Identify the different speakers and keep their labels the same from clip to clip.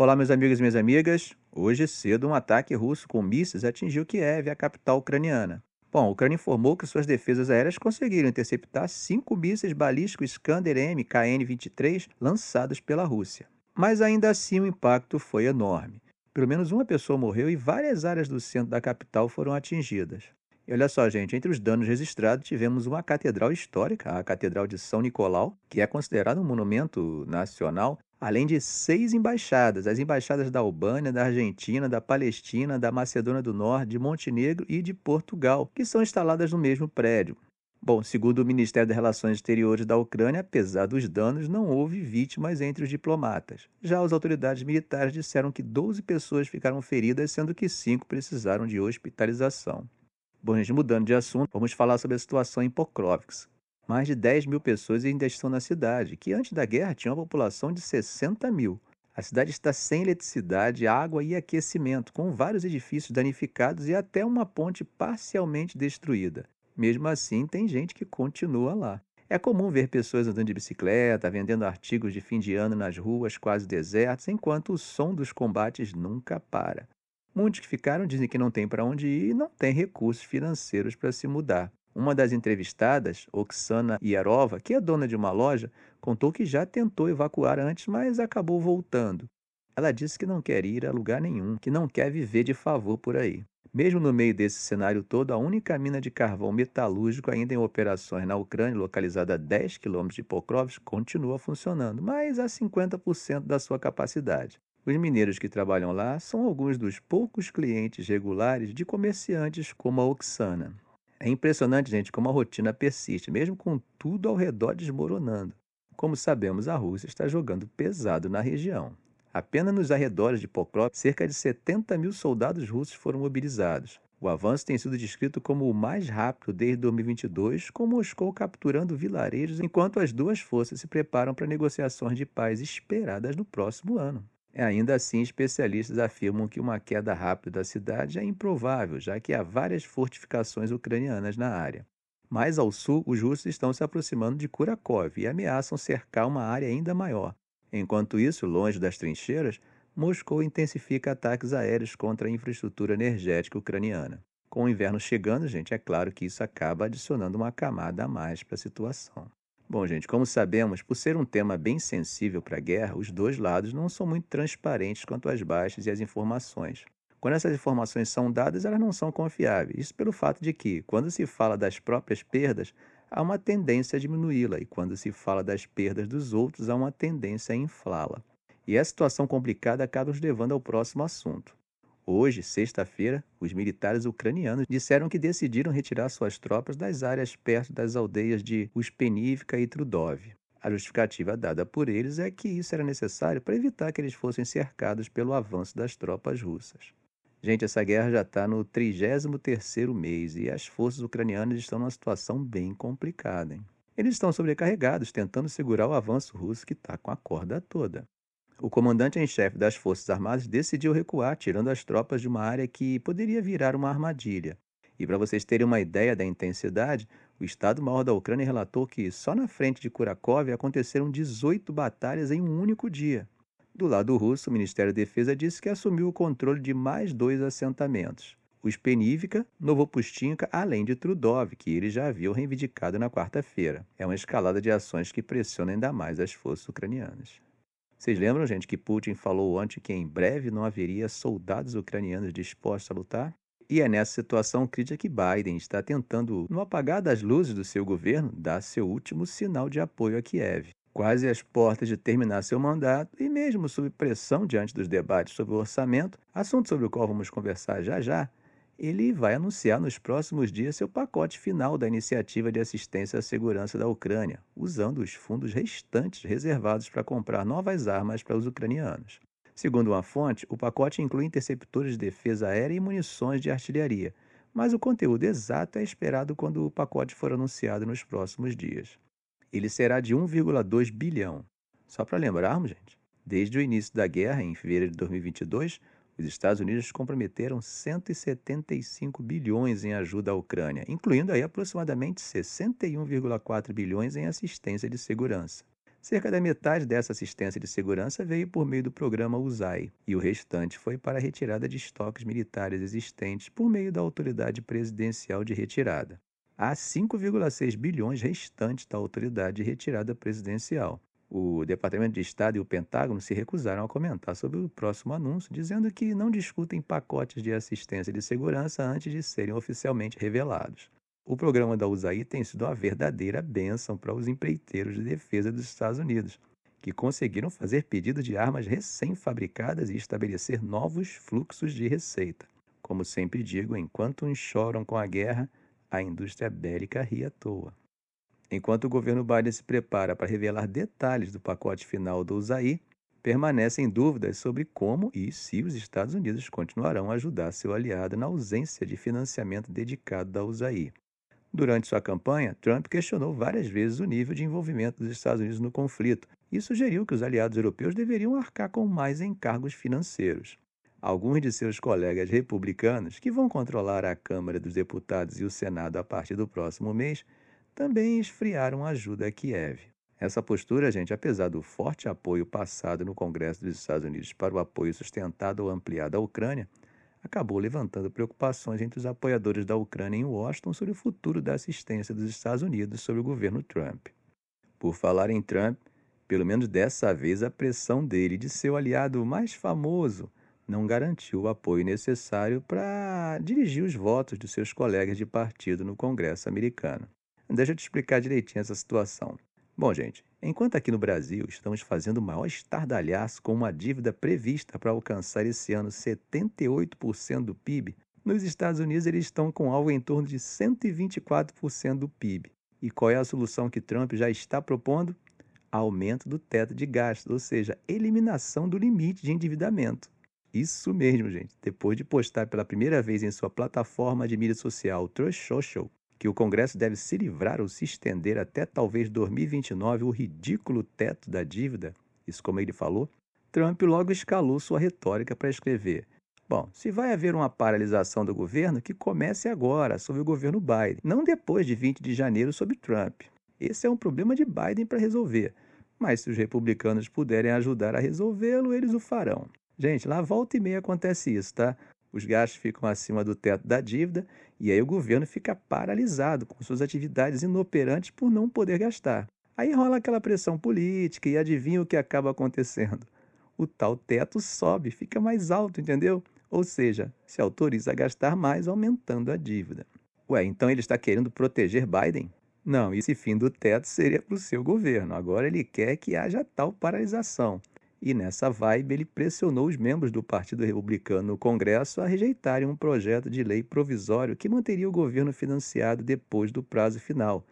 Speaker 1: Olá, meus amigos e minhas amigas. Hoje cedo, um ataque russo com mísseis atingiu Kiev, a capital ucraniana. Bom, a Ucrânia informou que suas defesas aéreas conseguiram interceptar 5 mísseis balísticos Iskander-M KN-23 lançados pela Rússia. Mas ainda assim o impacto foi enorme. Pelo menos uma pessoa morreu e várias áreas do centro da capital foram atingidas. E olha só, gente, entre os danos registrados tivemos uma catedral histórica, a Catedral de São Nicolau, que é considerada um monumento nacional, além de 6 embaixadas, as embaixadas da Albânia, da Argentina, da Palestina, da Macedônia do Norte, de Montenegro e de Portugal, que são instaladas no mesmo prédio. Bom, segundo o Ministério das Relações Exteriores da Ucrânia, apesar dos danos, não houve vítimas entre os diplomatas. Já as autoridades militares disseram que 12 pessoas ficaram feridas, sendo que 5 precisaram de hospitalização. Bom, gente, mudando de assunto, vamos falar sobre a situação em Pokrovsk. Mais de 10 mil pessoas ainda estão na cidade, que antes da guerra tinha uma população de 60 mil. A cidade está sem eletricidade, água e aquecimento, com vários edifícios danificados e até uma ponte parcialmente destruída. Mesmo assim, tem gente que continua lá. É comum ver pessoas andando de bicicleta, vendendo artigos de fim de ano nas ruas quase desertas, enquanto o som dos combates nunca para. Muitos que ficaram dizem que não tem para onde ir e não têm recursos financeiros para se mudar. Uma das entrevistadas, Oksana Yarova, que é dona de uma loja, contou que já tentou evacuar antes, mas acabou voltando. Ela disse que não quer ir a lugar nenhum, que não quer viver de favor por aí. Mesmo no meio desse cenário todo, a única mina de carvão metalúrgico ainda em operações na Ucrânia, localizada a 10 quilômetros de Pokrovsk, continua funcionando, mas a 50% da sua capacidade. Os mineiros que trabalham lá são alguns dos poucos clientes regulares de comerciantes como a Oksana. É impressionante, gente, como a rotina persiste, mesmo com tudo ao redor desmoronando. Como sabemos, a Rússia está jogando pesado na região. Apenas nos arredores de Pokrovsk, cerca de 70 mil soldados russos foram mobilizados. O avanço tem sido descrito como o mais rápido desde 2022, com Moscou capturando vilarejos enquanto as duas forças se preparam para negociações de paz esperadas no próximo ano. Ainda assim, especialistas afirmam que uma queda rápida da cidade é improvável, já que há várias fortificações ucranianas na área. Mais ao sul, os russos estão se aproximando de Kurakov e ameaçam cercar uma área ainda maior. Enquanto isso, longe das trincheiras, Moscou intensifica ataques aéreos contra a infraestrutura energética ucraniana. Com o inverno chegando, gente, é claro que isso acaba adicionando uma camada a mais para a situação. Bom, gente, como sabemos, por ser um tema bem sensível para a guerra, os dois lados não são muito transparentes quanto às baixas e às informações. Quando essas informações são dadas, elas não são confiáveis. Isso pelo fato de que, quando se fala das próprias perdas, há uma tendência a diminuí-la, e quando se fala das perdas dos outros, há uma tendência a inflá-la. E essa situação complicada acaba nos levando ao próximo assunto. Hoje, sexta-feira, os militares ucranianos disseram que decidiram retirar suas tropas das áreas perto das aldeias de Uspenivka e Trudov. A justificativa dada por eles é que isso era necessário para evitar que eles fossem cercados pelo avanço das tropas russas. Gente, essa guerra já está no 33º mês e as forças ucranianas estão numa situação bem complicada, hein? Eles estão sobrecarregados, tentando segurar o avanço russo que está com a corda toda. O comandante em chefe das Forças Armadas decidiu recuar, tirando as tropas de uma área que poderia virar uma armadilha. E para vocês terem uma ideia da intensidade, o Estado-Maior da Ucrânia relatou que só na frente de Kurakov aconteceram 18 batalhas em um único dia. Do lado russo, o Ministério da Defesa disse que assumiu o controle de mais 2 assentamentos, Uspenivka, Novopustinka, além de Trudov, que eles já haviam reivindicado na quarta-feira. É uma escalada de ações que pressiona ainda mais as forças ucranianas. Vocês lembram, gente, que Putin falou ontem que em breve não haveria soldados ucranianos dispostos a lutar? E é nessa situação crítica que Biden está tentando, no apagar das luzes do seu governo, dar seu último sinal de apoio a Kiev. Quase às portas de terminar seu mandato e mesmo sob pressão diante dos debates sobre o orçamento, assunto sobre o qual vamos conversar já já, ele vai anunciar nos próximos dias seu pacote final da iniciativa de assistência à segurança da Ucrânia, usando os fundos restantes reservados para comprar novas armas para os ucranianos. Segundo uma fonte, o pacote inclui interceptores de defesa aérea e munições de artilharia, mas o conteúdo exato é esperado quando o pacote for anunciado nos próximos dias. Ele será de 1,2 bilhão. Só para lembrarmos, gente, desde o início da guerra, em fevereiro de 2022, os Estados Unidos comprometeram 175 bilhões em ajuda à Ucrânia, incluindo aí aproximadamente 61,4 bilhões em assistência de segurança. Cerca da metade dessa assistência de segurança veio por meio do programa USAI, e o restante foi para a retirada de estoques militares existentes por meio da Autoridade Presidencial de Retirada. Há 5,6 bilhões restantes da Autoridade de Retirada Presidencial. O Departamento de Estado e o Pentágono se recusaram a comentar sobre o próximo anúncio, dizendo que não discutem pacotes de assistência de segurança antes de serem oficialmente revelados. O programa da USAID tem sido uma verdadeira bênção para os empreiteiros de defesa dos Estados Unidos, que conseguiram fazer pedido de armas recém-fabricadas e estabelecer novos fluxos de receita. Como sempre digo, enquanto uns choram com a guerra, a indústria bélica ri à toa. Enquanto o governo Biden se prepara para revelar detalhes do pacote final do USAID, permanecem dúvidas sobre como e se os Estados Unidos continuarão a ajudar seu aliado na ausência de financiamento dedicado da USAID. Durante sua campanha, Trump questionou várias vezes o nível de envolvimento dos Estados Unidos no conflito e sugeriu que os aliados europeus deveriam arcar com mais encargos financeiros. Alguns de seus colegas republicanos, que vão controlar a Câmara dos Deputados e o Senado a partir do próximo mês, também esfriaram a ajuda a Kiev. Essa postura, gente, apesar do forte apoio passado no Congresso dos Estados Unidos para o apoio sustentado ou ampliado à Ucrânia, acabou levantando preocupações entre os apoiadores da Ucrânia em Washington sobre o futuro da assistência dos Estados Unidos sobre o governo Trump. Por falar em Trump, pelo menos dessa vez a pressão dele e de seu aliado mais famoso não garantiu o apoio necessário para dirigir os votos de seus colegas de partido no Congresso americano. Deixa eu te explicar direitinho essa situação. Bom, gente, enquanto aqui no Brasil estamos fazendo o maior estardalhaço com uma dívida prevista para alcançar esse ano 78% do PIB, nos Estados Unidos eles estão com algo em torno de 124% do PIB. E qual é a solução que Trump já está propondo? Aumento do teto de gastos, ou seja, eliminação do limite de endividamento. Isso mesmo, gente. Depois de postar pela primeira vez em sua plataforma de mídia social, Truth Social, que o Congresso deve se livrar ou se estender até talvez 2029 o ridículo teto da dívida, isso como ele falou, Trump logo escalou sua retórica para escrever: bom, se vai haver uma paralisação do governo, que comece agora, sob o governo Biden, não depois de 20 de janeiro sob Trump. Esse é um problema de Biden para resolver, mas se os republicanos puderem ajudar a resolvê-lo, eles o farão. Gente, lá volta e meia acontece isso, tá? Os gastos ficam acima do teto da dívida e aí o governo fica paralisado com suas atividades inoperantes por não poder gastar. Aí rola aquela pressão política e adivinha o que acaba acontecendo? O tal teto sobe, fica mais alto, entendeu? Ou seja, se autoriza a gastar mais, aumentando a dívida. Ué, então ele está querendo proteger Biden? Não, esse fim do teto seria para o seu governo. Agora ele quer que haja tal paralisação. E nessa vibe, ele pressionou os membros do Partido Republicano no Congresso a rejeitarem um projeto de lei provisório que manteria o governo financiado depois do prazo final.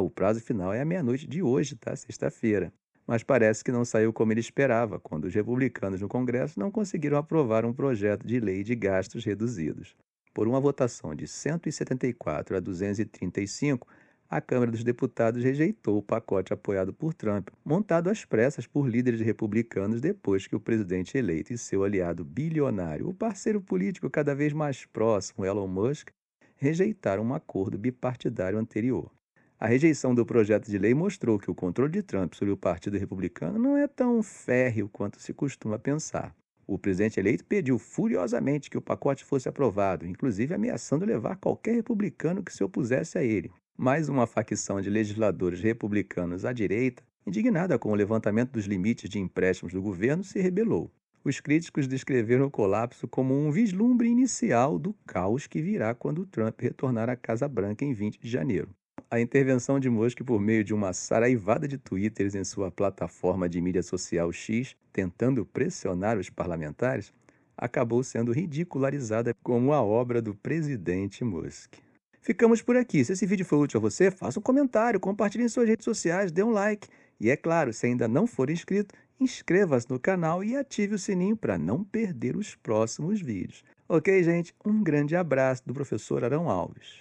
Speaker 1: O prazo final é a meia-noite de hoje, tá? Sexta-feira. Mas parece que não saiu como ele esperava, quando os republicanos no Congresso não conseguiram aprovar um projeto de lei de gastos reduzidos. Por uma votação de 174 a 235, a Câmara dos Deputados rejeitou o pacote apoiado por Trump, montado às pressas por líderes republicanos depois que o presidente eleito e seu aliado bilionário, o parceiro político cada vez mais próximo, Elon Musk, rejeitaram um acordo bipartidário anterior. A rejeição do projeto de lei mostrou que o controle de Trump sobre o Partido Republicano não é tão férreo quanto se costuma pensar. O presidente eleito pediu furiosamente que o pacote fosse aprovado, inclusive ameaçando levar qualquer republicano que se opusesse a ele. Mais uma facção de legisladores republicanos à direita, indignada com o levantamento dos limites de empréstimos do governo, se rebelou. Os críticos descreveram o colapso como um vislumbre inicial do caos que virá quando Trump retornar à Casa Branca em 20 de janeiro. A intervenção de Musk por meio de uma saraivada de twitters em sua plataforma de mídia social X, tentando pressionar os parlamentares, acabou sendo ridicularizada como a obra do presidente Musk. Ficamos por aqui. Se esse vídeo foi útil a você, faça um comentário, compartilhe em suas redes sociais, dê um like. E é claro, se ainda não for inscrito, inscreva-se no canal e ative o sininho para não perder os próximos vídeos. Ok, gente? Um grande abraço do professor Arão Alves.